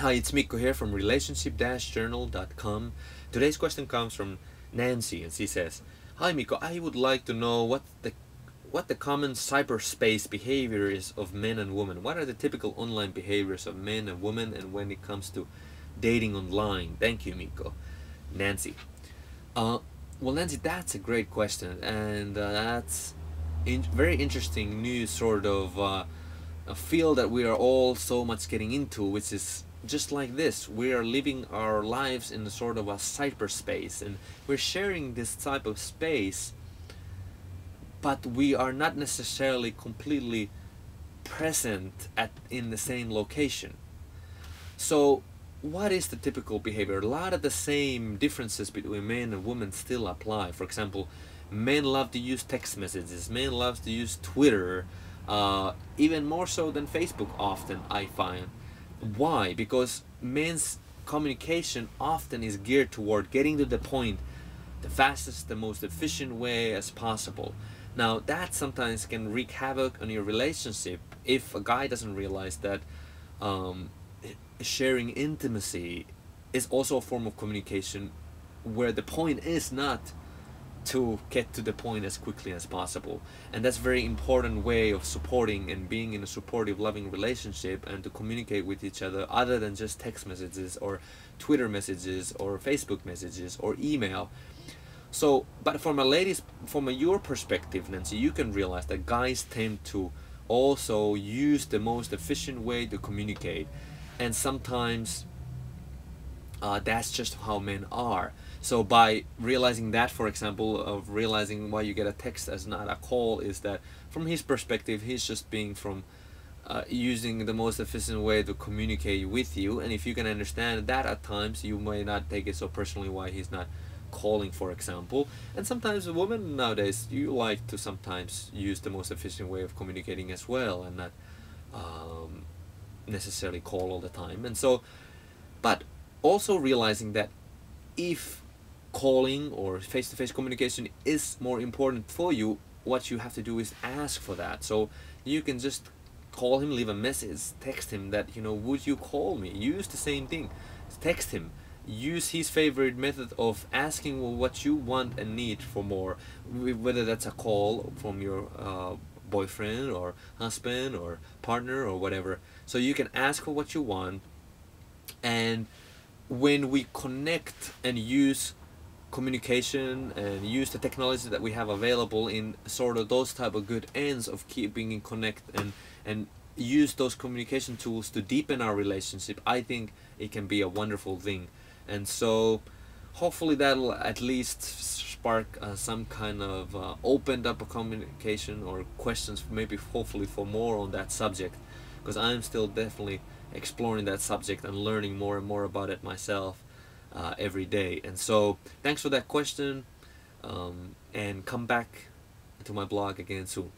Hi, it's Mikko here from relationship-journal.com. Today's question comes from Nancy, and she says, "Hi Mikko, I would like to know what the common cyberspace behavior is of men and women. What are the typical online behaviors of men and women, and when it comes to dating online? Thank you, Mikko." Nancy. Uh, well, Nancy, that's a great question, and that's very interesting new sort of a field that we are all so much getting into, which is just like this. We are living our lives in a sort of a cyberspace, and we're sharing this type of space, but we are not necessarily completely present at in the same location. So what is the typical behavior? A lot of the same differences between men and women still apply. For example, men love to use text messages, men love to use Twitter, even more so than Facebook often, I find. Why? Because men's communication often is geared toward getting to the point the fastest, the most efficient way as possible. Now, that sometimes can wreak havoc on your relationship if a guy doesn't realize that um, sharing intimacy is also a form of communication where the point is not to get to the point as quickly as possible. And that's a very important way of supporting and being in a supportive, loving relationship, and to communicate with each other other than just text messages or Twitter messages or Facebook messages or email. So, but from your perspective, Nancy, you can realize that guys tend to also use the most efficient way to communicate, and sometimes that's just how men are. So by realizing that, for example, of realizing why you get a text as not a call, is that from his perspective, he's just being from using the most efficient way to communicate with you. And if you can understand that at times, you may not take it so personally why he's not calling, for example. And sometimes women nowadays, you like to sometimes use the most efficient way of communicating as well, and not um, necessarily call all the time. And so, but also realizing that if calling or face-to-face communication is more important for you, what you have to do is ask for that. So you can just call him, leave a message, text him that, would you call me? Use the same thing. Text him. Use his favorite method of asking what you want and need for more, whether that's a call from your boyfriend or husband or partner or whatever. So you can ask for what you want, and when we connect and use communication and use the technology that we have available in sort of those type of good ends of keeping in connect, and use those communication tools to deepen our relationship, I think it can be a wonderful thing. And so hopefully that'll at least spark some kind of opened up a communication or questions, maybe hopefully for more on that subject, because I'm still definitely exploring that subject and learning more and more about it myself every day. And so thanks for that question, and come back to my blog again soon.